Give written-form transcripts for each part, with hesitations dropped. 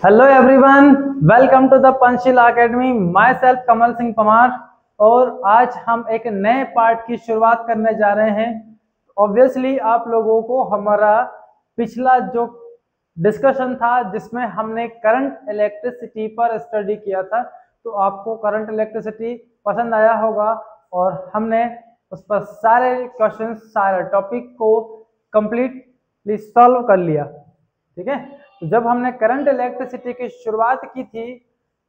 Hello everyone, welcome to the Panchsheel academy. Myself Kamal Singh Parmar. और आज हम एक नए पार्ट की शुरुआत करने जा रहे हैं। ऑब्वियसली आप लोगों को हमारा पिछला जो डिस्कशन था जिसमें हमने करंट इलेक्ट्रिसिटी पर स्टडी किया था, तो आपको करंट इलेक्ट्रिसिटी पसंद आया होगा और हमने उस पर सारे क्वेश्चन सारे टॉपिक को कंप्लीटली सॉल्व कर लिया। ठीक है, तो जब हमने करंट इलेक्ट्रिसिटी की शुरुआत की थी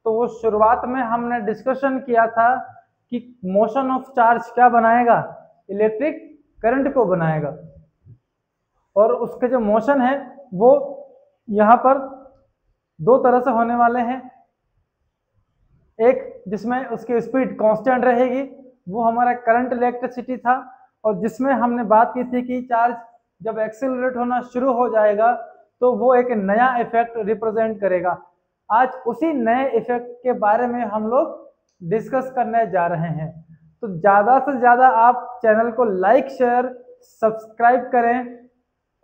तो वो शुरुआत में हमने डिस्कशन किया था कि मोशन ऑफ चार्ज क्या बनाएगा, इलेक्ट्रिक करंट को बनाएगा। और उसके जो मोशन है वो यहाँ पर दो तरह से होने वाले हैं। एक जिसमें उसकी स्पीड कांस्टेंट रहेगी, वो हमारा करंट इलेक्ट्रिसिटी था। और जिसमें हमने बात की थी कि चार्ज जब एक्सेलरेट होना शुरू हो जाएगा तो वो एक नया इफेक्ट रिप्रेजेंट करेगा। आज उसी नए इफेक्ट के बारे में हम लोग डिस्कस करने जा रहे हैं। तो ज़्यादा से ज़्यादा आप चैनल को लाइक शेयर सब्सक्राइब करें,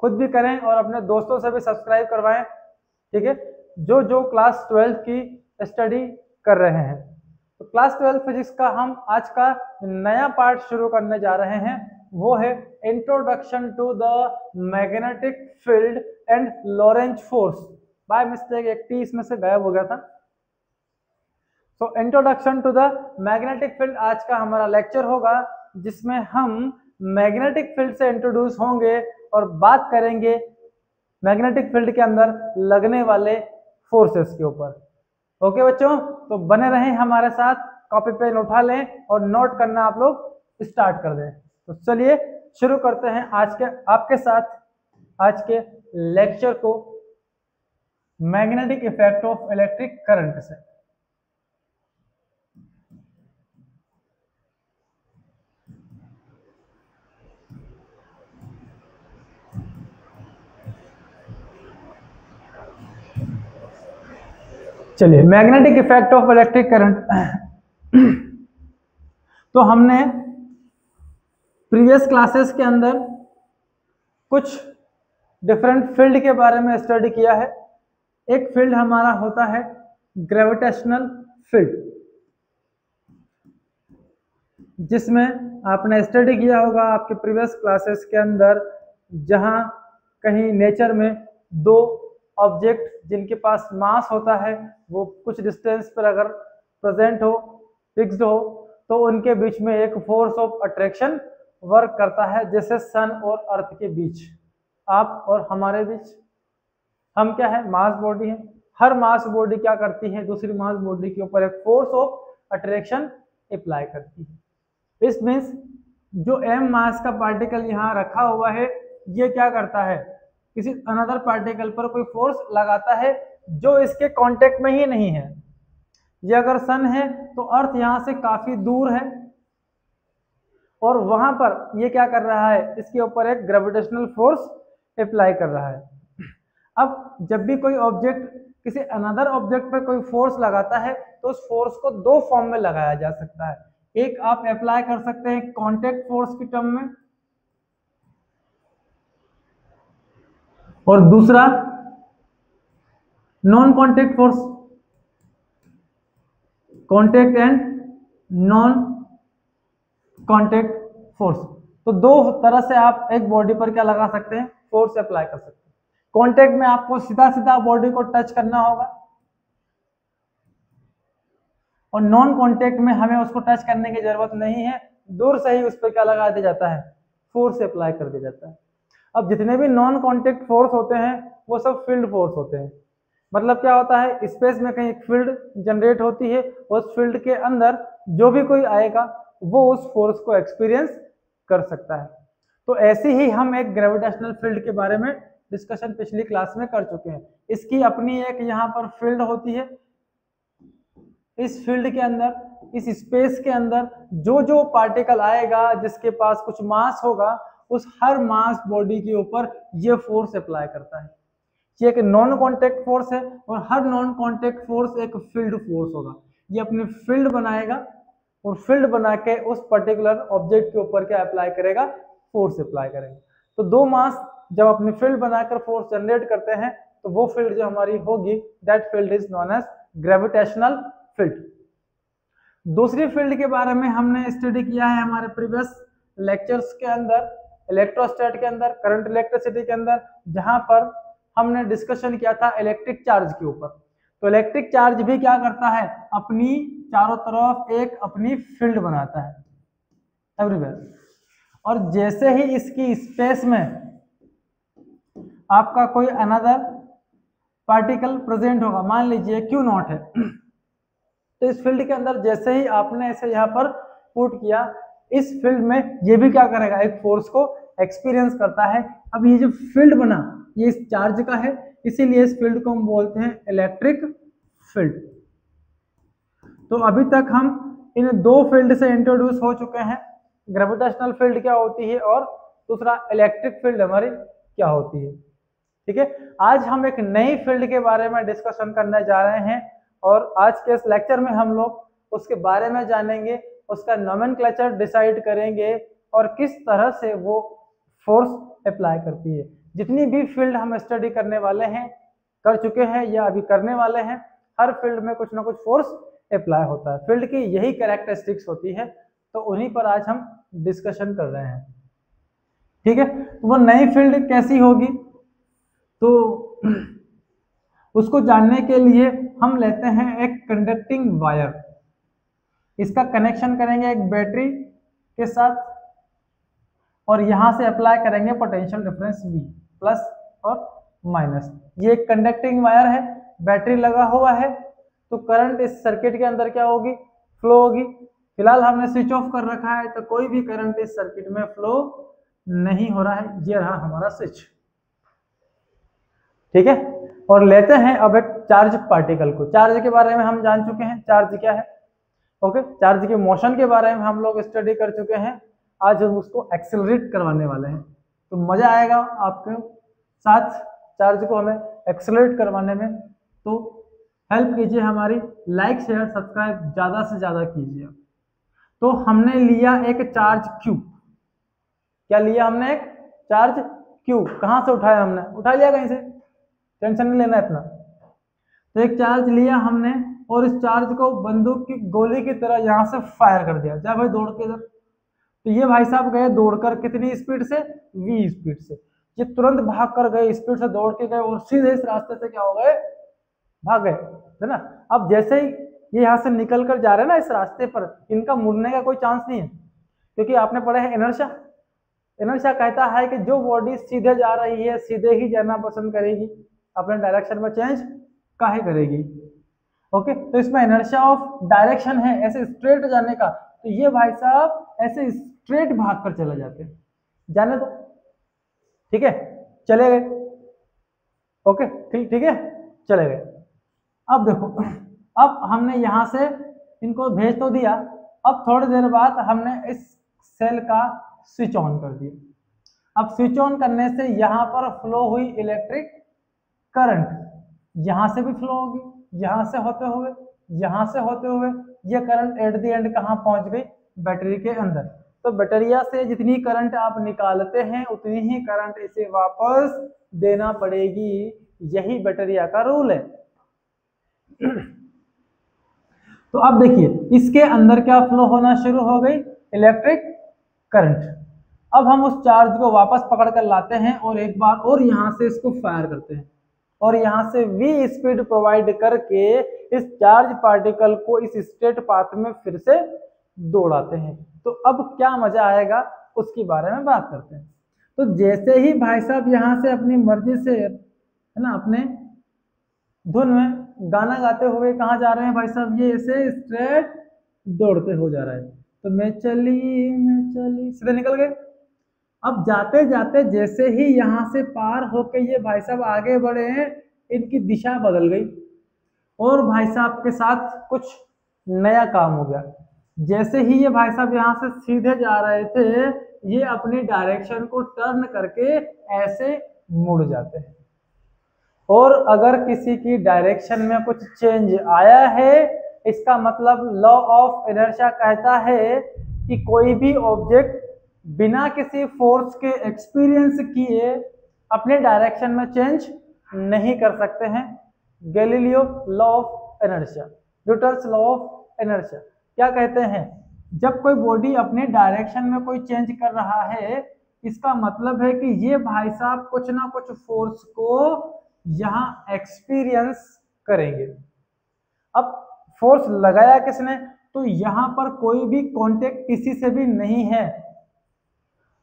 खुद भी करें और अपने दोस्तों से भी सब्सक्राइब करवाएं। ठीक है, जो जो क्लास 12 की स्टडी कर रहे हैं। तो क्लास 12 फिजिक्स का हम आज का नया पार्ट शुरू करने जा रहे हैं, वो है introduction to the magnetic field and Lorentz force. By mistake एक टी इसमें से गायब हो गया था। तो introduction to the magnetic field आज का हमारा लेक्चर होगा, जिसमें हम मैग्नेटिक फील्ड से इंट्रोड्यूस होंगे और बात करेंगे मैग्नेटिक फील्ड के अंदर लगने वाले फोर्सेस के ऊपर। ओके बच्चों, तो बने रहें हमारे साथ, कॉपी पेन उठा लें और नोट करना आप लोग स्टार्ट कर दें। तो चलिए शुरू करते हैं आज के आपके साथ आज के लेक्चर को magnetic effect of electric current से। चलिए, magnetic effect of electric current. तो हमने प्रीवियस क्लासेस के अंदर कुछ डिफरेंट फील्ड के बारे में स्टडी किया है। एक फील्ड हमारा होता है ग्रेविटेशनल फील्ड, जिसमें आपने स्टडी किया होगा आपके प्रीवियस क्लासेस के अंदर, जहां कहीं नेचर में दो ऑब्जेक्ट जिनके पास मास होता है वो कुछ डिस्टेंस पर अगर प्रेजेंट हो, फिक्स्ड हो, तो उनके बीच में एक फोर्स ऑफ अट्रैक्शन वर्क करता है, जैसे सन और अर्थ के बीच, आप और हमारे बीच। हम क्या है, मास बॉडी है। हर मास बॉडी क्या करती है, दूसरी मास बॉडी के ऊपर एक फोर्स ऑफ अट्रैक्शन अप्लाई करती है। इस मीन्स जो m मास का पार्टिकल यहाँ रखा हुआ है, ये क्या करता है, किसी अनदर पार्टिकल पर कोई फोर्स लगाता है जो इसके कांटेक्ट में ही नहीं है। ये अगर सन है तो अर्थ यहाँ से काफी दूर है और वहां पर ये क्या कर रहा है, इसके ऊपर एक ग्रेविटेशनल फोर्स अप्लाई कर रहा है। अब जब भी कोई ऑब्जेक्ट किसी अनदर ऑब्जेक्ट पर कोई फोर्स लगाता है तो उस फोर्स को दो फॉर्म में लगाया जा सकता है। एक आप अप्लाई कर सकते हैं कांटेक्ट फोर्स की टर्म में, और दूसरा non contact force, contact and non contact force. तो दो तरह से आप एक बॉडी पर क्या लगा सकते हैं, फोर्स अप्लाई कर सकते हैं। कांटेक्ट में आपको सीधा सीधा बॉडी को टच करना होगा, और नॉन कांटेक्ट में हमें उसको टच करने की जरूरत नहीं है, दूर से ही उस पर क्या लगा दिया जाता है, फोर्स अप्लाई कर दिया जाता है। अब जितने भी नॉन कांटेक्ट फोर्स होते हैं वो सब फील्ड फोर्स होते हैं। मतलब क्या होता है, स्पेस में कहीं एक फील्ड जनरेट होती है, उस फील्ड के अंदर जो भी कोई आएगा वो उस फोर्स को एक्सपीरियंस कर सकता है। तो ऐसे ही हम एक ग्रेविटेशनल फील्ड के बारे में डिस्कशन पिछली क्लास में कर चुके हैं। इसकी अपनी एक यहाँ पर फील्ड होती है। इस फील्ड के अंदर, इस स्पेस के अंदर जो जो पार्टिकल आएगा जिसके पास कुछ मास होगा, उस हर मास बॉडी के ऊपर ये फोर्स अप्लाई करता है। ये एक नॉन कांटेक्ट फोर्स है और हर नॉन कांटेक्ट फोर्स एक फील्ड फोर्स होगा। ये अपनी फील्ड बनाएगा और फील्ड बना के उस पर्टिकुलर ऑब्जेक्ट के ऊपर क्या अप्लाई करेगा, फोर्स अप्लाई करेगा। तो दो मास जब अपनी फील्ड बनाकर फोर्स जनरेट करते हैं तो वो फील्ड जो हमारी होगी that field is known as gravitational field. दूसरी फील्ड के बारे में हमने स्टडी किया है हमारे प्रीवियस लेक्चर्स के अंदर, इलेक्ट्रोस्टैट के अंदर, करंट इलेक्ट्रिसिटी के अंदर, जहां पर हमने डिस्कशन किया था इलेक्ट्रिक चार्ज के ऊपर। तो इलेक्ट्रिक चार्ज भी क्या करता है, अपनी चारों तरफ एक अपनी फील्ड बनाता है एवरीवेयर, और जैसे ही इसकी स्पेस में आपका कोई अनदर पार्टिकल प्रेजेंट होगा, मान लीजिए क्यू नॉट है, तो इस फील्ड के अंदर जैसे ही आपने इसे यहाँ पर पुट किया, इस फील्ड में ये भी क्या करेगा, एक फोर्स को एक्सपीरियंस करता है। अब ये जो फील्ड बना ये इस चार्ज का है, इसीलिए इस फील्ड को हम बोलते हैं इलेक्ट्रिक फील्ड। तो अभी तक हम इन दो फील्ड से इंट्रोड्यूस हो चुके हैं, ग्रेविटेशनल फील्ड क्या होती है और दूसरा इलेक्ट्रिक फील्ड हमारी क्या होती है। ठीक है, आज हम एक नई फील्ड के बारे में डिस्कशन करने जा रहे हैं और आज के इस लेक्चर में हम लोग उसके बारे में जानेंगे, उसका नोमेनक्लेचर डिसाइड करेंगे और किस तरह से वो फोर्स अप्लाई करती है। जितनी भी फील्ड हम स्टडी करने वाले हैं, कर चुके हैं या अभी करने वाले हैं, हर फील्ड में कुछ ना कुछ फोर्स अप्लाई होता है। फील्ड की यही कैरेक्टरिस्टिक्स होती है, तो उन्हीं पर आज हम डिस्कशन कर रहे हैं। ठीक है, तो वो नई फील्ड कैसी होगी, तो उसको जानने के लिए हम लेते हैं एक कंडक्टिंग वायर, इसका कनेक्शन करेंगे एक बैटरी के साथ और यहां से अप्लाई करेंगे पोटेंशियल डिफरेंस V प्लस और माइनस। ये एक कंडक्टिंग वायर है, बैटरी लगा हुआ है, तो करंट इस सर्किट के अंदर क्या होगी, फ्लो होगी। फिलहाल हमने स्विच ऑफ कर रखा है, तो कोई भी करंट इस सर्किट में फ्लो नहीं हो रहा है। ये रहा हमारा स्विच। ठीक है, और लेते हैं अब एक चार्ज पार्टिकल को। चार्ज के बारे में हम जान चुके हैं, चार्ज क्या है। ओके, चार्ज के मोशन के बारे में हम लोग स्टडी कर चुके हैं। आज हम उसको एक्सेलरेट करवाने वाले हैं, तो मजा आएगा आपके साथ चार्ज को हमें एक्सेलरेट करवाने में। तो हेल्प कीजिए हमारी, लाइक शेयर सब्सक्राइब ज़्यादा से ज़्यादा कीजिए। तो हमने लिया एक चार्ज क्यू, क्या लिया हमने, एक चार्ज क्यू। कहाँ से उठाया हमने, उठा लिया कहीं से, टेंशन नहीं लेना इतना। तो एक चार्ज लिया हमने और इस चार्ज को बंदूक की गोली की तरह यहाँ से फायर कर दिया। जा भाई दौड़ के इधर, तो ये भाई साहब गए दौड़कर कितनी स्पीड से, V स्पीड से। ये तुरंत भाग कर गए, स्पीड से दौड़ के गए और सीधे इस रास्ते से क्या हो गए, भाग गए, है ना। अब जैसे ही ये यहाँ से निकल कर जा रहे हैं ना इस रास्ते पर, इनका मुड़ने का कोई चांस नहीं है, क्योंकि आपने पढ़ा है इनर्शिया। इनर्शिया कहता है कि जो बॉडी सीधे जा रही है सीधे ही जाना पसंद करेगी, अपने डायरेक्शन में चेंज काहे करेगी। ओके, तो इसमें इनर्शिया ऑफ डायरेक्शन है ऐसे स्ट्रेट जाने का, तो ये भाई साहब ऐसे स्ट्रेट भाग कर चले जाते हैं, जाने दो। ठीक है, चले गए। ओके, ठीक है, चले गए। अब देखो, अब हमने यहां से इनको भेज तो दिया, अब थोड़ी देर बाद हमने इस सेल का स्विच ऑन कर दिया। अब स्विच ऑन करने से यहां पर फ्लो हुई इलेक्ट्रिक करंट, यहां से भी फ्लो होगी, यहां से होते हुए, यहां से होते हुए, ये करंट एट द एंड कहां पहुंच गई, बैटरी के अंदर। तो बैटरिया से जितनी करंट आप निकालते हैं उतनी ही करंट इसे वापस देना पड़ेगी, यही बैटरिया का रूल है। तो अब देखिए इसके अंदर क्या फ्लो होना शुरू हो गई, इलेक्ट्रिक करंट। अब हम उस चार्ज को वापस पकड़ कर लाते हैं और एक बार और यहां से इसको फायर करते हैं और यहां से V स्पीड प्रोवाइड करके इस चार्ज पार्टिकल को इस स्ट्रेट पाथ में फिर से दौड़ाते हैं। तो अब क्या मजा आएगा उसके बारे में बात करते हैं। तो जैसे ही भाई साहब यहाँ से अपनी मर्जी से, है ना, अपने धुन में गाना गाते हुए कहाँ जा रहे हैं भाई साहब, ये ऐसे स्ट्रेट दौड़ते हो जा रहा है। तो मैं चली सीधे निकल गए। अब जाते जाते जैसे ही यहाँ से पार होके ये भाई साहब आगे बढ़े हैं, इनकी दिशा बदल गई और भाई साहब के साथ कुछ नया काम हो गया। जैसे ही ये भाई साहब यहाँ से सीधे जा रहे थे, ये अपनी डायरेक्शन को टर्न करके ऐसे मुड़ जाते हैं। और अगर किसी की डायरेक्शन में कुछ चेंज आया है, इसका मतलब लॉ ऑफ इनर्शिया कहता है कि कोई भी ऑब्जेक्ट बिना किसी फोर्स के एक्सपीरियंस किए अपने डायरेक्शन में चेंज नहीं कर सकते हैं। Galileo law of inertia, Newton's law of inertia क्या कहते हैं, जब कोई बॉडी अपने डायरेक्शन में कोई चेंज कर रहा है, इसका मतलब है कि ये भाई साहब कुछ ना कुछ फोर्स को यहाँ एक्सपीरियंस करेंगे। अब फोर्स लगाया किसने, तो यहाँ पर कोई भी कांटेक्ट किसी से भी नहीं है,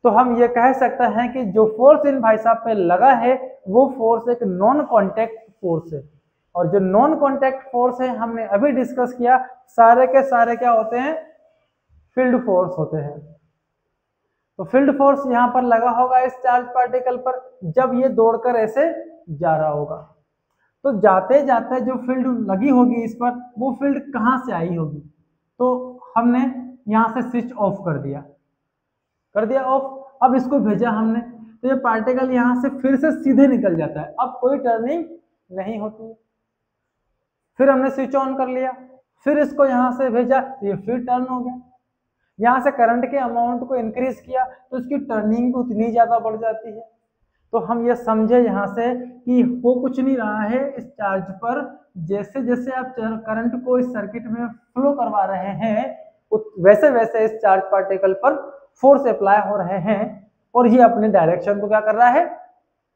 तो हम ये कह सकते हैं कि जो फोर्स इन भाई साहब पे लगा है वो फोर्स एक नॉन कांटेक्ट फोर्स है। और जो नॉन कांटेक्ट फोर्स है हमने अभी डिस्कस किया, सारे के सारे क्या होते हैं, फील्ड फोर्स होते हैं। तो फील्ड फोर्स यहाँ पर लगा होगा इस चार्ज पार्टिकल पर, जब ये दौड़कर ऐसे जा रहा होगा, तो जाते जाते जो फील्ड लगी होगी इस पर, वो फील्ड कहाँ से आई होगी, तो हमने यहाँ से स्विच ऑफ कर दिया ऑफ। अब इसको भेजा हमने, तो ये पार्टिकल यहाँ से फिर से सीधे निकल जाता है, अब कोई टर्निंग नहीं होती। फिर हमने स्विच ऑन कर लिया, फिर इसको यहाँ से भेजा, तो ये फिर टर्न हो गया। यहाँ से करंट के अमाउंट को इंक्रीज किया तो इसकी टर्निंग भी उतनी ज्यादा बढ़ जाती है। तो हम ये समझे यहाँ से कि हो कुछ नहीं रहा है इस चार्ज पर, जैसे जैसे आप करंट को इस सर्किट में फ्लो करवा रहे हैं वैसे वैसे इस चार्ज पार्टिकल पर फोर्स अप्लाई हो रहे हैं, और ये अपने डायरेक्शन को क्या कर रहा है,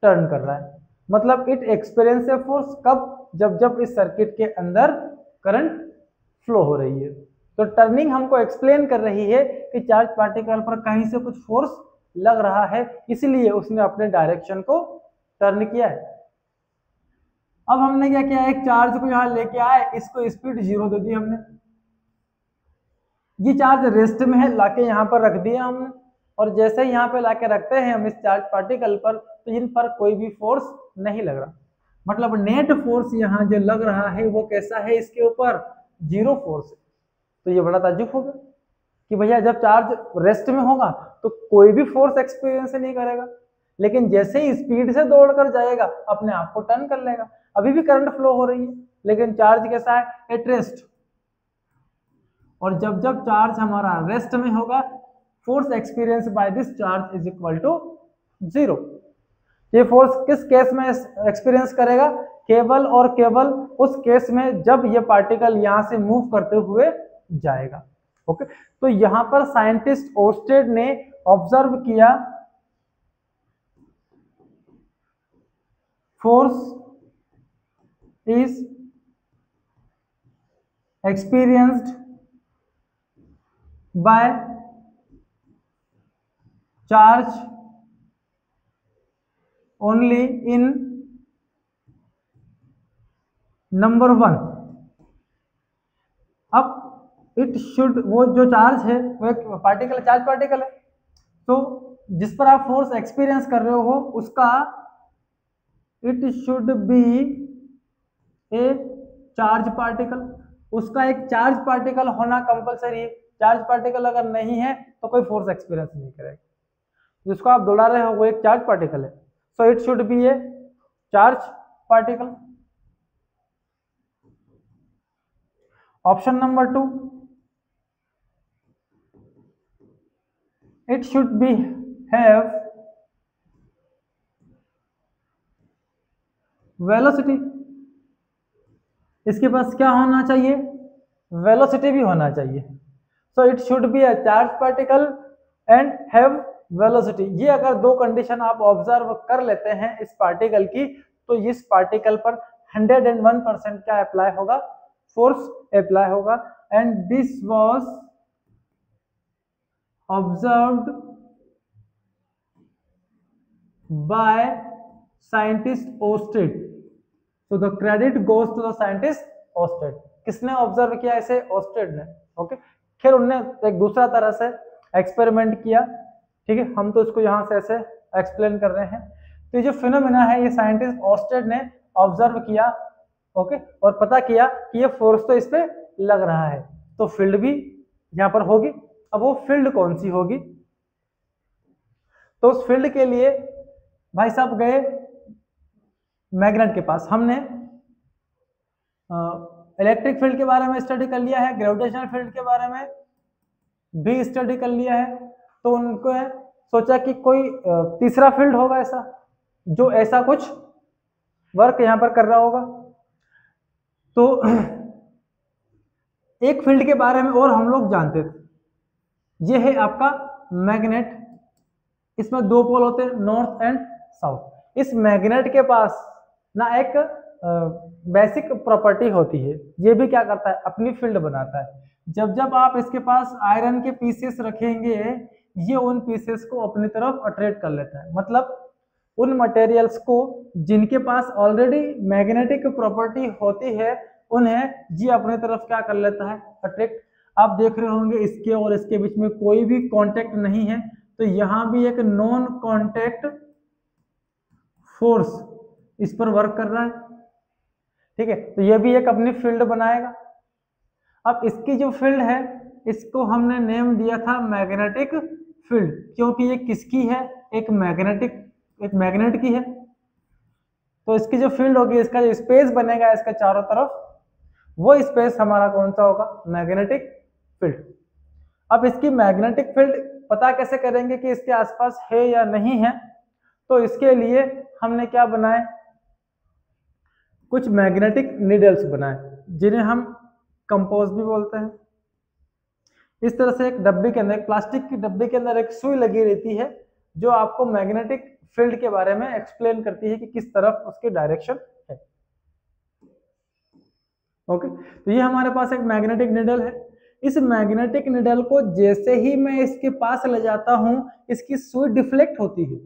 टर्न कर रहा है। मतलब इट एक्सपीरियंस ए फोर्स कब, जब इस सर्किट के अंदर करंट फ्लो हो रही है। तो टर्निंग हमको एक्सप्लेन कर रही है कि चार्ज पार्टिकल पर कहीं से कुछ फोर्स लग रहा है, इसलिए उसने अपने डायरेक्शन को टर्न किया है। अब हमने क्या किया, एक चार्ज को यहाँ लेके आए, इसको स्पीड 0 दे दी हमने, ये चार्ज रेस्ट में है, लाके यहाँ पर रख दिया हमने, और जैसे यहाँ पे लाके रखते हैं हम इस चार्ज पार्टिकल पर, तो इन पर कोई भी फोर्स नहीं लग रहा। मतलब नेट फोर्स यहाँ जो लग रहा है वो कैसा है, इसके ऊपर 0 फोर्स है। तो ये बड़ा ताज्जुब होगा कि भैया जब चार्ज रेस्ट में होगा तो कोई भी फोर्स एक्सपीरियंस नहीं करेगा, लेकिन जैसे ही स्पीड से दौड़कर जाएगा अपने आप को टर्न कर लेगा। अभी भी करंट फ्लो हो रही है, लेकिन चार्ज कैसा है, एट रेस्ट। और जब जब चार्ज हमारा रेस्ट में होगा, force experience by this charge is equal to 0। ये फोर्स किस केस में एक्सपीरियंस करेगा, केवल और केवल उस केस में जब ये पार्टिकल यहां से मूव करते हुए जाएगा। ओके, तो यहां पर साइंटिस्ट ओस्टेड ने ऑब्जर्व किया force is experienced by charge only in number 1। अब इट शुड, वो जो चार्ज है वो एक पार्टिकल, चार्ज पार्टिकल है, तो जिस पर आप फोर्स एक्सपीरियंस कर रहे हो उसका it should be A charge particle, उसका एक चार्ज पार्टिकल होना कंपलसरी है। चार्ज पार्टिकल अगर नहीं है तो कोई फोर्स एक्सपीरियंस नहीं करेगा। जिसको आप दौड़ा रहे हो वो एक चार्ज पार्टिकल है, so it should be A charge particle. Option number 2, it should be have velocity, इसके पास क्या होना चाहिए, वेलोसिटी भी होना चाहिए। So it should be a charge particle and have velocity. ये अगर दो कंडीशन आप ऑब्जर्व कर लेते हैं इस पार्टिकल की, तो इस पार्टिकल पर 101% क्या अप्लाई होगा, फोर्स अप्लाई होगा। And this was observed by scientist Oersted, so the credit goes to the scientist Oersted। किसने ऑब्जर्व किया इसे, ओस्टेड ने। ओके, खैर उनने एक दूसरा तरह से एक्सपेरिमेंट किया, ठीक है, हम तो इसको यहाँ से ऐसे एक्सप्लेन कर रहे हैं। तो ये जो फिनोमेना है ये साइंटिस्ट ओस्टेड ने ऑब्जर्व किया, ओके, और पता किया कि ये फोर्स तो इस पे लग रहा है, तो फील्ड भी यहाँ पर होगी। अब वो फील्ड कौन सी होगी, तो उस फील्ड के लिए भाई साहब गए मैग्नेट के पास। हमने इलेक्ट्रिक फील्ड के बारे में स्टडी कर लिया है, ग्रेविटेशनल फील्ड के बारे में भी स्टडी कर लिया है, तो उनको सोचा कि कोई तीसरा फील्ड होगा ऐसा जो ऐसा कुछ वर्क यहाँ पर कर रहा होगा। तो एक फील्ड के बारे में और हम लोग जानते थे, ये है आपका मैग्नेट। इसमें दो पोल होते हैं, नॉर्थ एंड साउथ। इस मैग्नेट के पास ना एक बेसिक प्रॉपर्टी होती है, ये भी क्या करता है, अपनी फील्ड बनाता है। जब जब आप इसके पास आयरन के पीसेस रखेंगे, ये उन पीसेस को अपनी तरफ अट्रैक्ट कर लेता है। मतलब उन मटेरियल्स को जिनके पास ऑलरेडी मैग्नेटिक प्रॉपर्टी होती है, उन्हें ये अपनी तरफ क्या कर लेता है, अट्रैक्ट। आप देख रहे होंगे इसके और इसके बीच में कोई भी कांटेक्ट नहीं है, तो यहां भी एक नॉन कांटेक्ट फोर्स इस पर वर्क कर रहा है, ठीक है। तो ये भी एक अपनी फील्ड बनाएगा। अब इसकी जो फील्ड है, इसको हमने नेम दिया था मैग्नेटिक फील्ड, क्योंकि ये किसकी है, एक मैग्नेट की है। तो इसकी जो फील्ड होगी, इसका जो स्पेस बनेगा इसका चारों तरफ, वो स्पेस हमारा कौन सा होगा, मैग्नेटिक फील्ड। अब इसकी मैग्नेटिक फील्ड पता कैसे करेंगे कि इसके आसपास है या नहीं है, तो इसके लिए हमने क्या बनाए, कुछ मैग्नेटिक नीडल्स बनाए, जिन्हें हम कंपोज भी बोलते हैं। इस तरह से एक डब्बे के अंदर, एक प्लास्टिक की डब्बे के अंदर एक सुई लगी रहती है, जो आपको मैग्नेटिक फील्ड के बारे में एक्सप्लेन करती है कि किस तरफ उसकी डायरेक्शन है। ओके, तो ये हमारे पास एक मैग्नेटिक निडल है। इस मैग्नेटिक निडल को जैसे ही मैं इसके पास ले जाता हूं, इसकी सुई डिफ्लेक्ट होती है।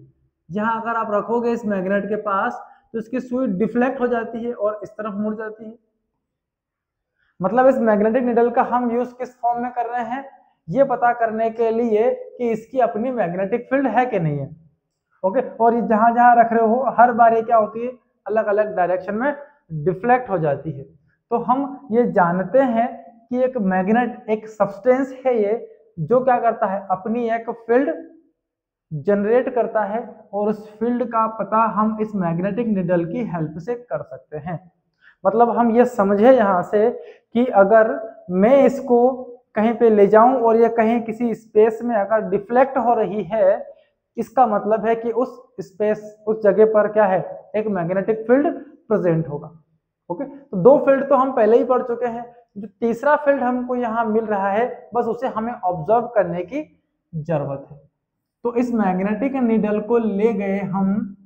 यहां अगर आप रखोगे इस मैग्नेट के पास, तो इसकी सुई डिफ्लेक्ट हो जाती है और इस तरफ मुड़ जाती है। मतलब इस मैग्नेटिक निडल का हम यूज किस फॉर्म में कर रहे हैं, ये पता करने के लिए कि इसकी अपनी मैग्नेटिक फील्ड है कि नहीं है। ओके, और ये जहां जहां रख रहे हो, हर बार ये क्या होती है, अलग अलग डायरेक्शन में डिफ्लेक्ट हो जाती है। तो हम ये जानते हैं कि एक मैग्नेट एक सब्सटेंस है ये, जो क्या करता है, अपनी एक फील्ड जनरेट करता है, और उस फील्ड का पता हम इस मैग्नेटिक निडल की हेल्प से कर सकते हैं। मतलब हम ये समझे यहाँ से कि अगर मैं इसको कहीं पे ले जाऊं और ये कहीं किसी स्पेस में अगर डिफ्लेक्ट हो रही है, इसका मतलब है कि उस स्पेस, उस जगह पर क्या है, एक मैग्नेटिक फील्ड प्रेजेंट होगा। ओके, तो दो फील्ड तो हम पहले ही पढ़ चुके हैं। जो तीसरा फील्ड हमको यहाँ मिल रहा है, बस उसे हमें ऑब्जर्व करने की जरूरत है। तो इस मैग्नेटिक नीडल को ले गए हम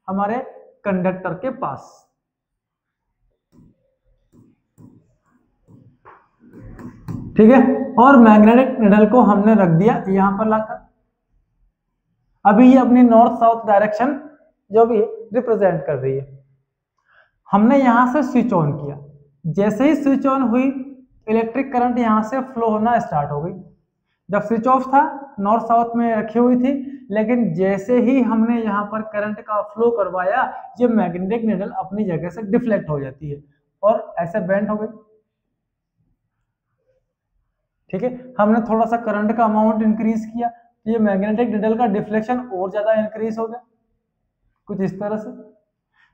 हमारे कंडक्टर के पास, ठीक है, और मैग्नेटिक निडल को हमने रख दिया यहां पर लाकर। अभी ये अपनी नॉर्थ साउथ डायरेक्शन जो भी रिप्रेजेंट कर रही है। हमने यहां से स्विच ऑन किया, जैसे ही स्विच ऑन हुई, इलेक्ट्रिक करंट यहां से फ्लो होना स्टार्ट हो गई। जब स्विच ऑफ था, नॉर्थ साउथ में रखी हुई थी, लेकिन जैसे ही हमने यहाँ पर करंट का फ्लो करवाया, ये मैग्नेटिक निडल अपनी जगह से डिफ्लेक्ट हो जाती है और ऐसे बेंड हो गई। ठीक है, हमने थोड़ा सा करंट का अमाउंट इंक्रीज किया, तो ये मैग्नेटिक निडल का डिफ्लेक्शन और ज्यादा इंक्रीज हो गया, कुछ इस तरह से।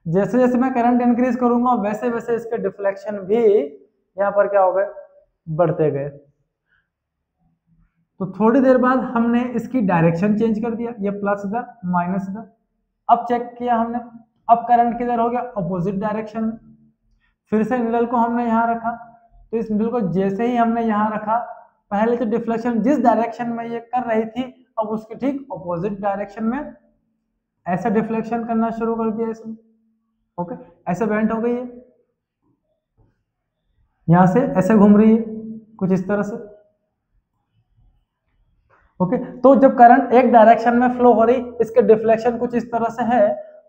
जैसे जैसे मैं करंट इंक्रीज करूंगा, वैसे वैसे इसके डिफ्लेक्शन भी यहाँ पर क्या हो गए, बढ़ते गए। तो थोड़ी देर बाद हमने इसकी डायरेक्शन चेंज कर दिया, ये प्लस इधर माइनस इधर। अब चेक किया हमने, अब करंट किधर हो गया, अपोजिट डायरेक्शन में। फिर से निडल को हमने यहाँ रखा, तो इस निडल को जैसे ही हमने यहाँ रखा, पहले तो डिफ्लेक्शन जिस डायरेक्शन में ये कर रही थी, अब उसके ठीक अपोजिट डायरेक्शन में ऐसा डिफ्लेक्शन करना शुरू कर दिया इसने। ओके, ऐसे बेंट हो गई है, यहां से ऐसे घूम रही है, कुछ इस तरह से। ओके, तो जब करंट एक डायरेक्शन में फ्लो हो रही, इसके डिफ्लेक्शन कुछ इस तरह से है,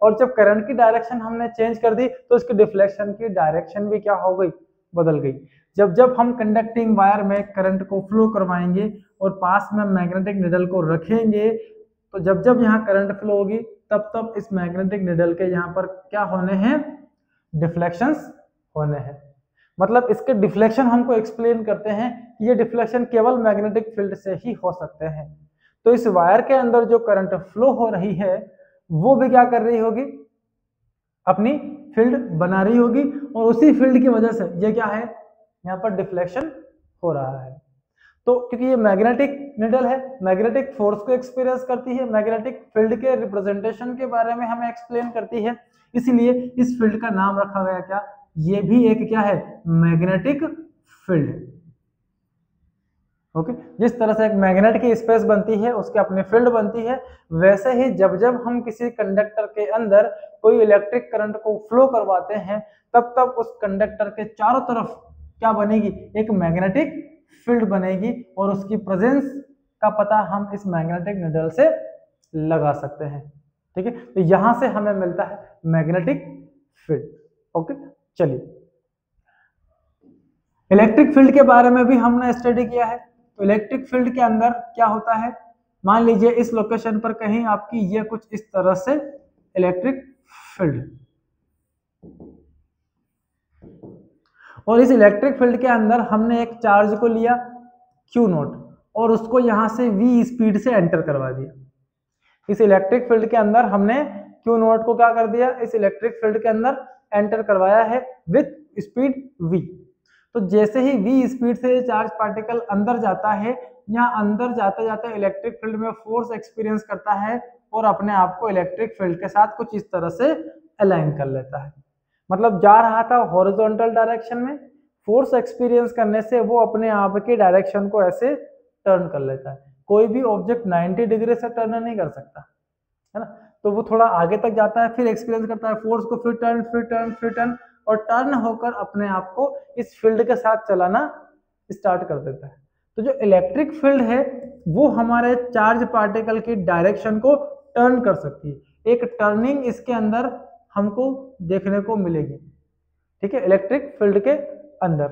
और जब करंट की डायरेक्शन हमने चेंज कर दी, तो इसके डिफ्लेक्शन की डायरेक्शन भी क्या हो गई, बदल गई। जब जब हम कंडक्टिंग वायर में करंट को फ्लो करवाएंगे और पास में मैग्नेटिक निडल को रखेंगे, तो जब जब यहाँ करंट फ्लो होगी, तब तब इस मैग्नेटिक निडल के यहाँ पर क्या होने हैं, डिफ्लेक्शंस होने हैं। मतलब इसके डिफ्लेक्शन हमको एक्सप्लेन करते हैं कि ये डिफ्लेक्शन केवल मैग्नेटिक फील्ड से ही हो सकते हैं। तो इस वायर के अंदर जो करंट फ्लो हो रही है, वो भी क्या कर रही होगी, अपनी फील्ड बना रही होगी, और उसी फील्ड की वजह से ये क्या है, यहाँ पर डिफ्लेक्शन हो रहा है। तो क्योंकि ये मैग्नेटिक निडल है, मैग्नेटिक फोर्स को एक्सपीरियंस करती है, मैग्नेटिक फील्ड के रिप्रेजेंटेशन के बारे में हमें एक्सप्लेन करती है, इसलिए इस फील्ड का नाम रखा गया क्या, ये भी एक क्या है, मैग्नेटिक फील्ड। ओके, जिस तरह से एक मैग्नेट की स्पेस बनती है उसके अपनी फील्ड बनती है, वैसे ही जब जब हम किसी कंडक्टर के अंदर कोई इलेक्ट्रिक करंट को फ्लो करवाते हैं तब तब उस कंडक्टर के चारों तरफ क्या बनेगी, एक मैग्नेटिक फील्ड बनेगी, और उसकी प्रेजेंस का पता हम इस मैग्नेटिक निडल से लगा सकते हैं। ठीक है, तो यहां से हमें मिलता है मैग्नेटिक फील्ड। ओके, चलिए इलेक्ट्रिक फील्ड के बारे में भी हमने स्टडी किया है। तो इलेक्ट्रिक फील्ड के अंदर क्या होता है, मान लीजिए इस लोकेशन पर कहीं आपकी ये कुछ इस तरह से इलेक्ट्रिक फील्ड, और इस इलेक्ट्रिक फील्ड के अंदर हमने एक चार्ज को लिया Q0 और उसको यहां से V स्पीड से एंटर करवा दिया। इस इलेक्ट्रिक फील्ड के अंदर हमने Q0 को क्या कर दिया, इस इलेक्ट्रिक फील्ड के अंदर एंटर करवाया है विथ स्पीड V। तो जैसे ही V स्पीड से चार्ज पार्टिकल अंदर जाता है, यहाँ अंदर जाते जाते इलेक्ट्रिक फील्ड में फोर्स एक्सपीरियंस करता है और अपने आप को इलेक्ट्रिक फील्ड के साथ कुछ इस तरह से अलाइन कर लेता है। मतलब जा रहा था हॉरिजॉन्टल डायरेक्शन में, फोर्स एक्सपीरियंस करने से वो अपने आप की डायरेक्शन को ऐसे टर्न कर लेता है। कोई भी ऑब्जेक्ट 90 डिग्री से टर्न नहीं कर सकता है ना, तो वो थोड़ा आगे तक जाता है, फिर एक्सपीरियंस करता है फोर्स को, फिर टर्न फिर टर्न फिर टर्न, और टर्न होकर अपने आप को इस फील्ड के साथ चलाना स्टार्ट कर देता है। तो जो इलेक्ट्रिक फील्ड है वो हमारे चार्ज पार्टिकल की डायरेक्शन को टर्न कर सकती है, एक टर्निंग इसके अंदर हमको देखने को मिलेगी। ठीक है, इलेक्ट्रिक फील्ड के अंदर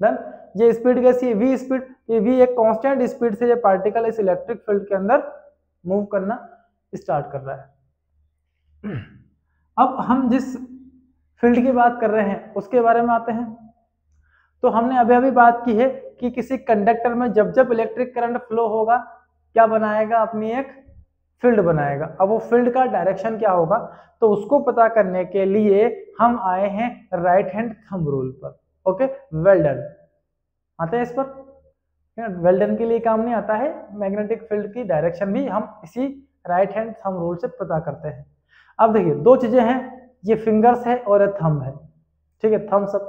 डन। ये स्पीड कैसी है, v स्पीड, ये v एक कांस्टेंट स्पीड से ये पार्टिकल इस इलेक्ट्रिक फील्ड के अंदर मूव करना स्टार्ट कर रहा है। अब हम जिस फील्ड की बात कर रहे हैं उसके बारे में आते हैं। तो हमने अभी अभी बात की है कि किसी कंडक्टर में जब जब इलेक्ट्रिक करंट फ्लो होगा क्या बनाएगा, अपनी एक फील्ड बनाएगा। अब वो फील्ड का डायरेक्शन क्या होगा, तो उसको पता करने के लिए हम आए हैं राइट हैंड थंब रूल पर। Okay, well done. आते हैं इस पर, वेल डन के लिए काम नहीं आता है, मैग्नेटिक फील्ड की डायरेक्शन भी हम इसी राइट हैंड थंब रूल से पता करते हैं। अब देखिए दो चीजें हैं, ये फिंगर्स है और थंब है। ठीक है, थंब्स अप।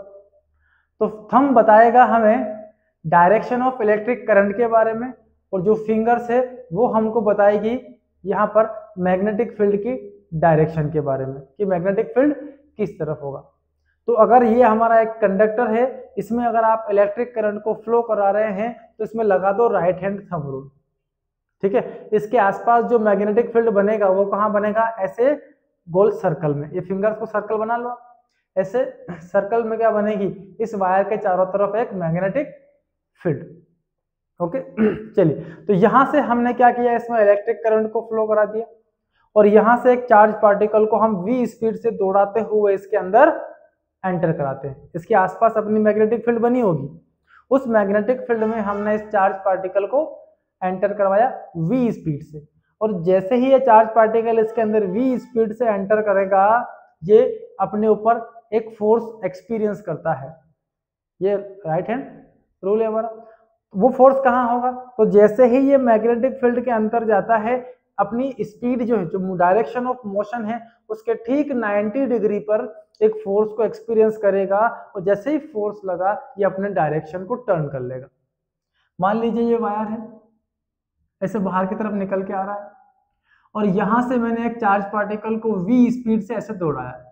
तो थंब बताएगा हमें डायरेक्शन ऑफ इलेक्ट्रिक करंट के बारे में, और जो फिंगर्स है वो हमको बताएगी यहाँ पर मैग्नेटिक फील्ड की डायरेक्शन के बारे में कि मैग्नेटिक फील्ड किस तरफ होगा। तो अगर ये हमारा एक कंडक्टर है, इसमें अगर आप इलेक्ट्रिक करंट को फ्लो करा रहे हैं तो इसमें लगा दो राइट हैंड थंब रूल। ठीक है, इसके आसपास जो मैग्नेटिक फील्ड बनेगा वो कहाँ बनेगा, ऐसे गोल सर्कल में। ये फिंगर्स को सर्कल बना लो, ऐसे सर्कल में क्या बनेगी, इस वायर के चारों तरफ एक मैग्नेटिक फील्ड। ओके, चलिए तो यहां से हमने क्या किया, इसमें इलेक्ट्रिक करंट को फ्लो करा दिया, और यहां से एक चार्ज पार्टिकल को हम v स्पीड से दौड़ाते हुए इसके अंदर एंटर कराते हैं। इसके आसपास अपनी मैग्नेटिक फील्ड बनी होगी, उस मैग्नेटिक फील्ड में हमने इस चार्ज पार्टिकल को एंटर करवाया v स्पीड से, और जैसे ही ये चार्ज पार्टिकल इसके अंदर v स्पीड से एंटर करेगा, ये अपने ऊपर एक फोर्स एक्सपीरियंस करता है। ये राइट हैंड रूल है हमारा। वो फोर्स कहाँ होगा, तो जैसे ही ये मैग्नेटिक फील्ड के अंदर जाता है, अपनी स्पीड जो है, जो डायरेक्शन ऑफ मोशन है, उसके ठीक 90 डिग्री पर एक फोर्स को एक्सपीरियंस करेगा, और जैसे ही फोर्स लगा ये अपने डायरेक्शन को टर्न कर लेगा। मान लीजिए ये वायर है, ऐसे बाहर की तरफ निकल के आ रहा है, और यहां से मैंने एक चार्ज पार्टिकल को v स्पीड से ऐसे दौड़ाया है।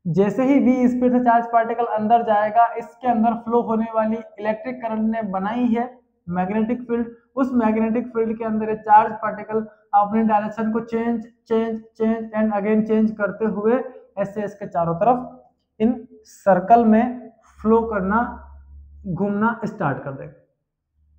जैसे ही v स्पीड से चार्ज पार्टिकल अंदर जाएगा, इसके अंदर फ्लो होने वाली इलेक्ट्रिक करंट ने बनाई है मैग्नेटिक फील्ड, उस मैग्नेटिक फील्ड के अंदर चार्ज पार्टिकल अपने डायरेक्शन को change change change and again change करते हुए ऐसे इसके चारों तरफ इन सर्कल में फ्लो करना, घूमना स्टार्ट कर देगा।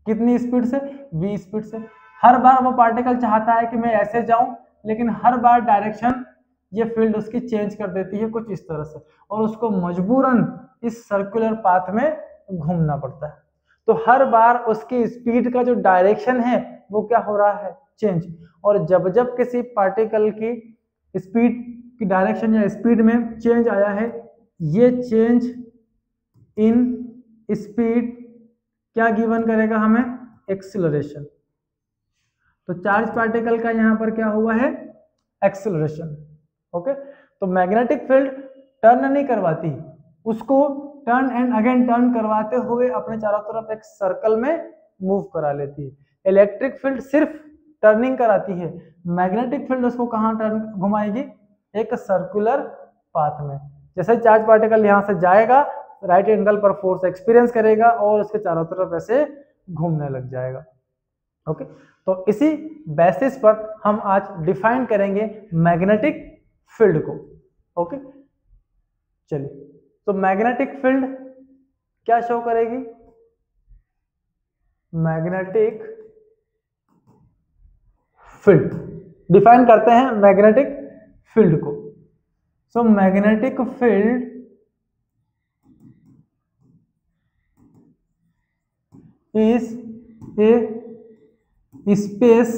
कितनी स्पीड से, v स्पीड से। हर बार वो पार्टिकल चाहता है कि मैं ऐसे जाऊं, लेकिन हर बार डायरेक्शन ये फील्ड उसकी चेंज कर देती है कुछ इस तरह से, और उसको मजबूरन इस सर्कुलर पाथ में घूमना पड़ता है। तो हर बार उसकी स्पीड का जो डायरेक्शन है वो क्या हो रहा है, चेंज। और जब जब किसी पार्टिकल की स्पीड की डायरेक्शन या स्पीड में चेंज आया है, ये चेंज इन स्पीड क्या गिवन करेगा हमें, एक्सिलरेशन। तो चार्ज पार्टिकल का यहाँ पर क्या हुआ है, एक्सिलरेशन। ओके, तो मैग्नेटिक फील्ड टर्न नहीं करवाती, उसको टर्न एंड अगेन टर्न करवाते हुए अपने चारों तरफ एक सर्कल में मूव करा लेती है। इलेक्ट्रिक फील्ड सिर्फ टर्निंग कराती है, मैग्नेटिक फील्ड उसको कहाँ टर्न घुमाएगी, एक सर्कुलर पाथ में। जैसे चार्ज पार्टिकल यहाँ से जाएगा, राइट एंगल पर फोर्स एक्सपीरियंस करेगा और उसके चारों तरफ ऐसे घूमने लग जाएगा। ओके, तो इसी बेसिस पर हम आज डिफाइन करेंगे मैग्नेटिक फील्ड को। ओके, चलिए, तो मैग्नेटिक फील्ड क्या शो करेगी, मैग्नेटिक फील्ड डिफाइन करते हैं मैग्नेटिक फील्ड को। So magnetic field is a space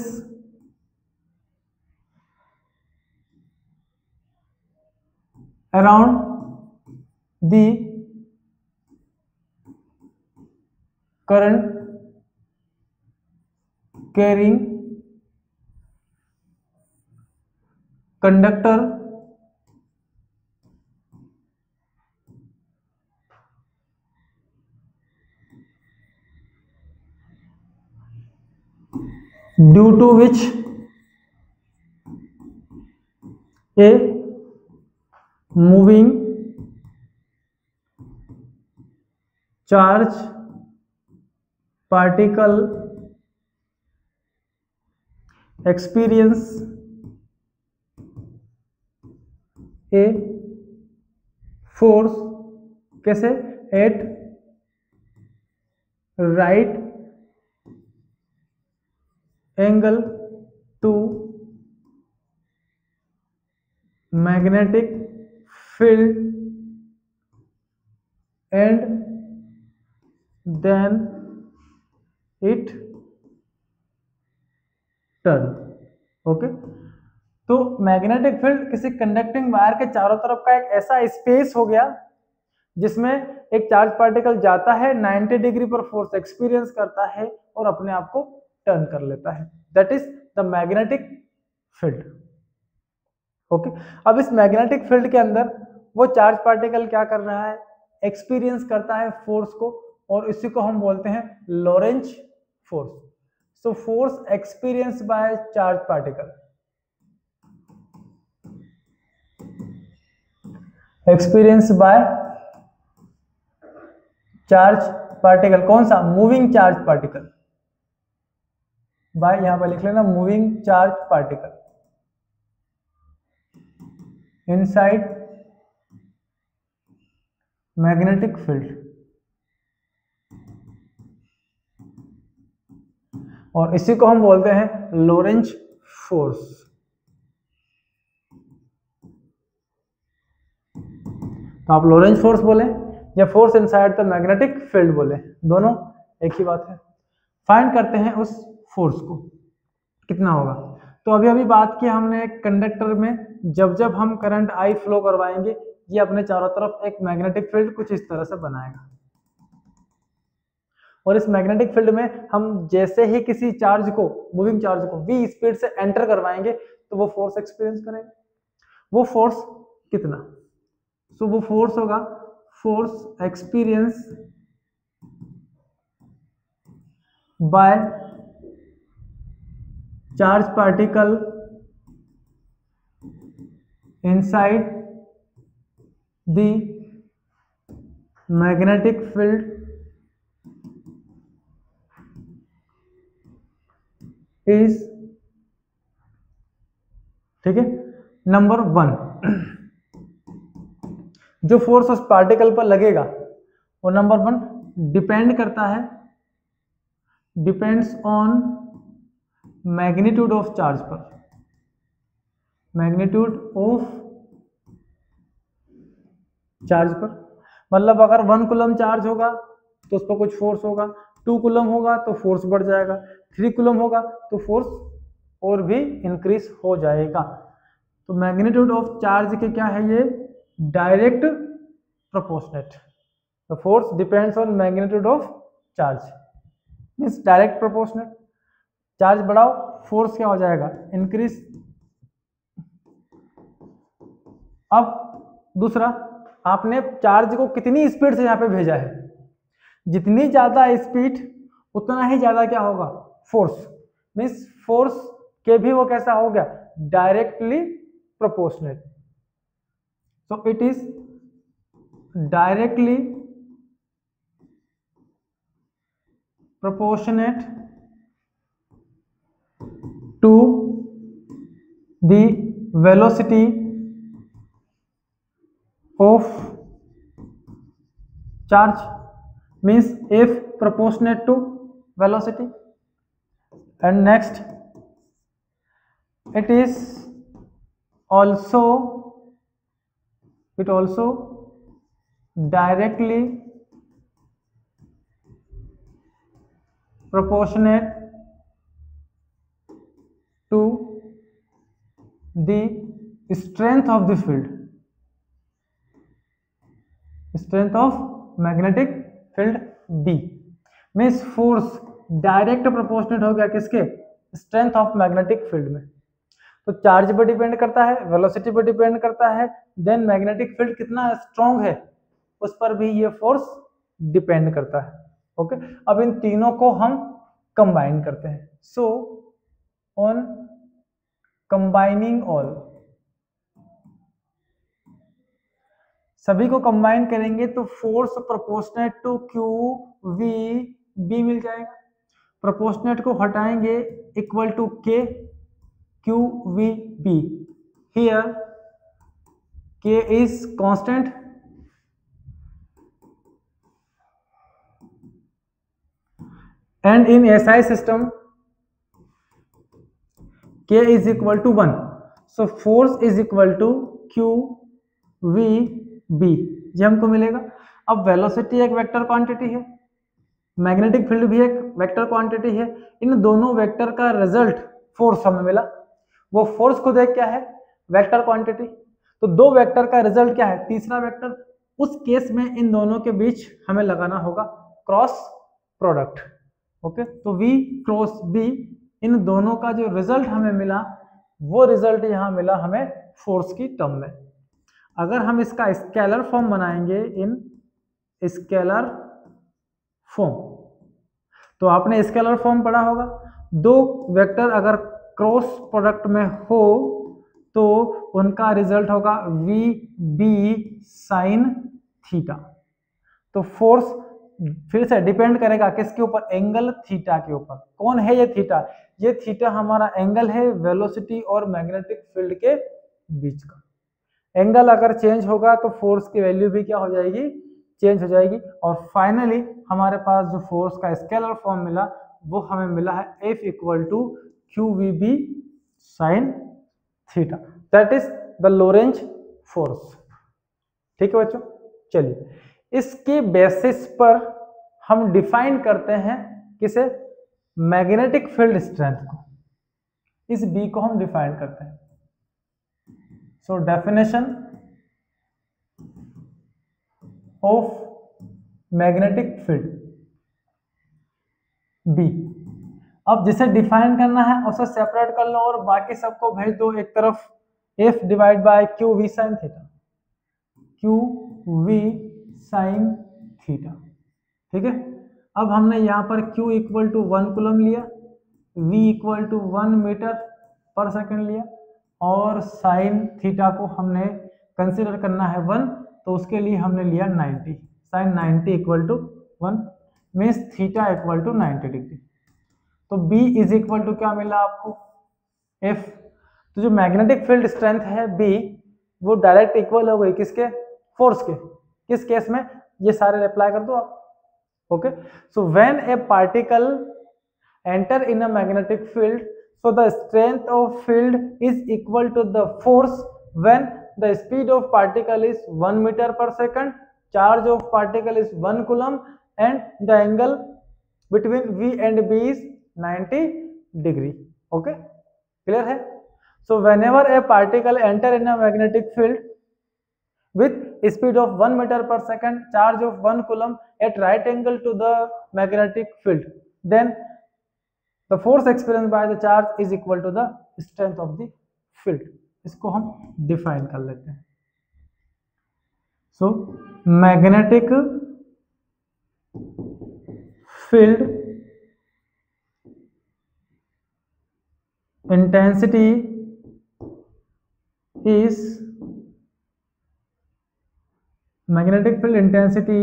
around the current carrying conductor due to which a moving charge particle experience a force, कैसे, at right angle to magnetic field and then it turn। Okay, तो magnetic field किसी conducting wire के चारों तरफ का एक ऐसा space हो गया जिसमें एक चार्ज पार्टिकल जाता है, 90 डिग्री पर फोर्स एक्सपीरियंस करता है और अपने आप को टर्न कर लेता है, that is the magnetic field. Okay, अब इस मैग्नेटिक फील्ड के अंदर वो चार्ज पार्टिकल क्या कर रहा है, एक्सपीरियंस करता है फोर्स को, और इसी को हम बोलते हैं Lorentz force. So force experience by charge particle, experience by charge particle, कौन सा, मूविंग चार्ज पार्टिकल, बाय यहां पर लिख लेना moving charge particle inside magnetic field, और इसी को हम बोलते हैं लॉरेंज फोर्स। तो आप लॉरेंज फोर्स बोले या force inside the magnetic field बोले, दोनों एक ही बात है। फाइंड करते हैं उस फोर्स को, कितना होगा। तो अभी अभी बात की हमने कंडक्टर में, जब जब हम करंट आई फ्लो करवाएंगे, ये अपने चारों तरफ एक मैग्नेटिक फील्ड कुछ इस तरह से बनाएगा, और इस मैग्नेटिक फील्ड में हम जैसे ही किसी चार्ज को, मूविंग चार्ज को v स्पीड से एंटर करवाएंगे तो वो फोर्स एक्सपीरियंस करेंगे। वो फोर्स कितना, सो वो फोर्स होगा force experience by charge particle inside the magnetic field is, ठीक है, नंबर 1। जो फोर्स उस पार्टिकल पर लगेगा वो नंबर 1 डिपेंड करता है, depends on magnitude of charge पर, मैग्नीट्यूड ऑफ चार्ज पर। मतलब अगर 1 कूलम चार्ज होगा तो उस पर कुछ फोर्स होगा, 2 कूलम होगा तो फोर्स बढ़ जाएगा, 3 कूलम होगा तो फोर्स और भी इंक्रीज हो जाएगा। तो मैग्नीट्यूड ऑफ चार्ज के क्या है, ये direct proportionate. The force depends on magnitude of charge. Means direct proportional. Charge बढ़ाओ, फोर्स क्या हो जाएगा, इंक्रीज। अब दूसरा, आपने चार्ज को कितनी स्पीड से यहाँ पे भेजा है, जितनी ज्यादा स्पीड उतना ही ज्यादा क्या होगा, फोर्स। मीन्स फोर्स के भी वो कैसा हो गया, directly proportional. So it is directly proportionate to the velocity of charge, means F proportionate to velocity. And next, it also directly proportionate to the strength of the field, strength of magnetic field B। Means force direct proportionate हो गया किसके, strength of magnetic field में। तो charge पर depend करता है, velocity पर depend करता है, देन मैग्नेटिक फील्ड कितना स्ट्रॉन्ग है उस पर भी ये फोर्स डिपेंड करता है। ओके, अब इन तीनों को हम कंबाइन करते हैं। सो ऑन कंबाइनिंग ऑल, सभी को कंबाइन करेंगे तो force proportionate to Q we B मिल जाएगा। प्रोपोर्शनेट को हटाएंगे, equal to k q we B. Here k is constant, and in SI system K is equal to 1, so force is equal to Q V B, ये हमको मिलेगा। अब velocity एक vector quantity है, मैग्नेटिक फील्ड भी एक vector quantity है, इन दोनों वेक्टर का रिजल्ट फोर्स हमें मिला। वो फोर्स खुद एक क्या है, वेक्टर क्वांटिटी। तो दो वेक्टर का रिजल्ट क्या है, तीसरा वेक्टर। उस केस में इन दोनों के बीच हमें लगाना होगा क्रॉस प्रोडक्ट। ओके, तो V क्रॉस B, इन दोनों का जो रिजल्ट हमें मिला वो रिजल्ट यहां मिला हमें फोर्स की टर्म में। अगर हम इसका स्केलर फॉर्म बनाएंगे इन स्केलर फॉर्म, तो आपने स्केलर फॉर्म पढ़ा होगा, दो वेक्टर अगर क्रॉस प्रोडक्ट में हो तो उनका रिजल्ट होगा V B साइन थीटा। तो फोर्स फिर से डिपेंड करेगा किसके ऊपर, एंगल थीटा के ऊपर। कौन है ये थीटा, ये थीटा हमारा एंगल है वेलोसिटी और मैग्नेटिक फील्ड के बीच का। एंगल अगर चेंज होगा तो फोर्स की वैल्यू भी क्या हो जाएगी, चेंज हो जाएगी। और फाइनली हमारे पास जो फोर्स का स्केलर फॉर्म मिला वो हमें मिला है F equal to Q we B sine theta, that is the Lorentz force. ठीक है बच्चों, चलिए इसके बेसिस पर हम डिफाइन करते हैं किसे, मैग्नेटिक फील्ड स्ट्रेंथ को। इस B को हम डिफाइन करते हैं। So definition of magnetic field B। अब जिसे डिफाइन करना है उसे सेपरेट कर लो और बाकी सबको भेज दो एक तरफ, F divide by Q V sine theta, Q V sine theta. ठीक है, अब हमने यहाँ पर Q इक्वल टू 1 कूलम लिया, V equal to 1 metre per second लिया, और साइन थीटा को हमने कंसिडर करना है 1, तो उसके लिए हमने लिया 90, sine 90 equal to 1, means theta equal to 90 degree. तो B इज इक्वल टू क्या मिला आपको, F। तो जो मैग्नेटिक फील्ड स्ट्रेंथ है B, वो डायरेक्ट इक्वल हो गई किसके, फोर्स के। किस केस में, ये सारे अप्लाई कर दो आप। Okay, so when a particle enter in a magnetic field, so the strength of field is equal to the force when the speed of particle is 1 metre per second, charge of particle is 1 coulomb, and the angle between V and B is 90 degree. Okay, clear है। So whenever a particle enter in a magnetic field with speed of 1 meter per second, charge of 1 coulomb at right angle to the magnetic field, then the force experienced by the charge is equal to the strength of the field. इसको हम define कर लेते हैं. So magnetic field intensity is magnetic field intensity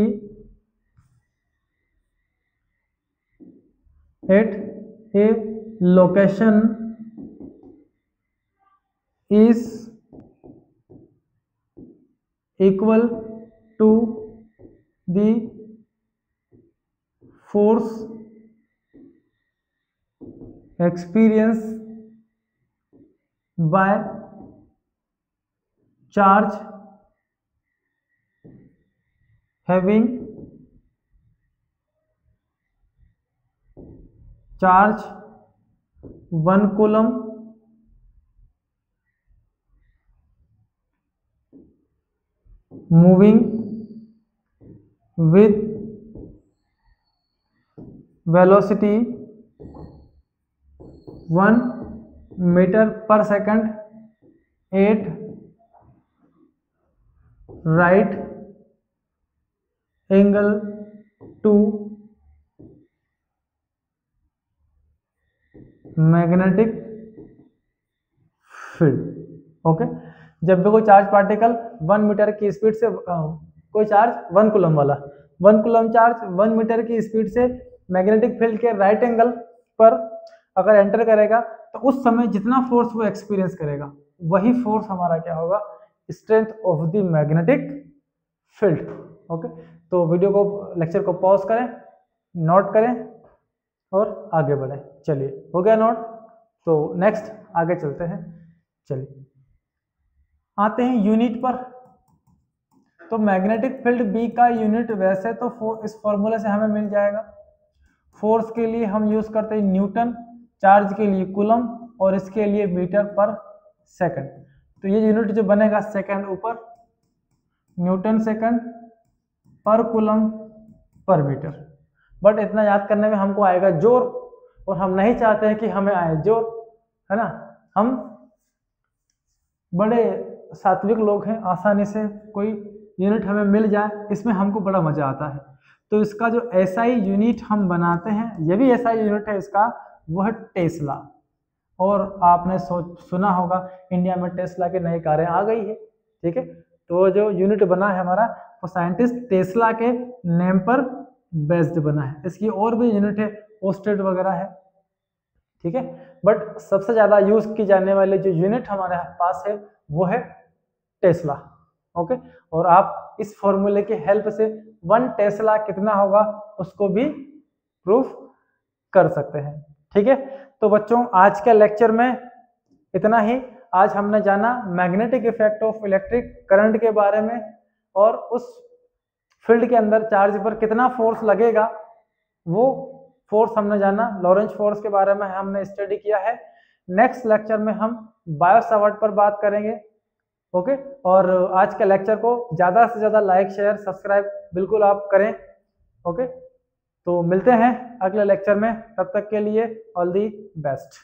at a location is equal to the force experienced by charge having charge 1 coulomb moving with velocity 1 meter per second at right angle to magnetic field. Okay, जब भी कोई charge particle 1 metre की speed से कोई charge 1 coulomb वाला 1 coulomb charge 1 metre की speed से magnetic field के राइट एंगल पर अगर एंटर करेगा तो उस समय जितना फोर्स वो एक्सपीरियंस करेगा वही फोर्स हमारा क्या होगा, strength of the magnetic field. Okay, तो वीडियो को लेक्चर को पॉज करें, नोट करें और आगे बढ़े. चलिए, हो गया नोट. तो नेक्स्ट आगे चलते हैं. चलिए आते हैं यूनिट पर. तो मैग्नेटिक फील्ड बी का यूनिट वैसे तो इस फॉर्मूले से हमें मिल जाएगा. फोर्स के लिए हम यूज करते हैं न्यूटन, चार्ज के लिए कूलम और इसके लिए मीटर पर सेकंड. तो ये यूनिट जो बनेगा सेकंड ऊपर, न्यूटन सेकंड पर कूलम पर मीटर. बट इतना याद करने में हमको आएगा जोर, और हम नहीं चाहते हैं कि हमें आए जोर, है ना. हम बड़े सात्विक लोग हैं, आसानी से कोई यूनिट हमें मिल जाए इसमें हमको बड़ा मजा आता है. तो इसका जो एसआई यूनिट हम बनाते हैं, ये भी एसआई यूनिट है इसका, वह टेस्ला. और आपने सुना होगा इंडिया में टेस्ला की नई कारें आ गई है. ठीक है, तो जो यूनिट बना है हमारा वो साइंटिस्ट टेस्ला के नेम पर बेस्ड बना है. इसकी और भी यूनिट है, ओस्टेड वगैरह है. ठीक है, बट सबसे ज्यादा यूज की जाने वाली जो यूनिट हमारे पास है वो है टेस्ला. ओके, और आप इस फॉर्मूले की हेल्प से 1 टेस्ला कितना होगा उसको भी प्रूफ कर सकते हैं. ठीक है, तो बच्चों आज के लेक्चर में इतना ही. आज हमने जाना magnetic effect of electric current के बारे में, और उस फील्ड के अंदर चार्ज पर कितना फोर्स लगेगा वो फोर्स हमने जाना. लॉरेंज फोर्स के बारे में हमने स्टडी किया है. नेक्स्ट लेक्चर में हम बायो सावर्ट पर बात करेंगे. ओके, और आज के लेक्चर को ज़्यादा से ज़्यादा लाइक, शेयर, सब्सक्राइब बिल्कुल आप करें. ओके, तो मिलते हैं अगले लेक्चर में. तब तक के लिए ऑल दी बेस्ट.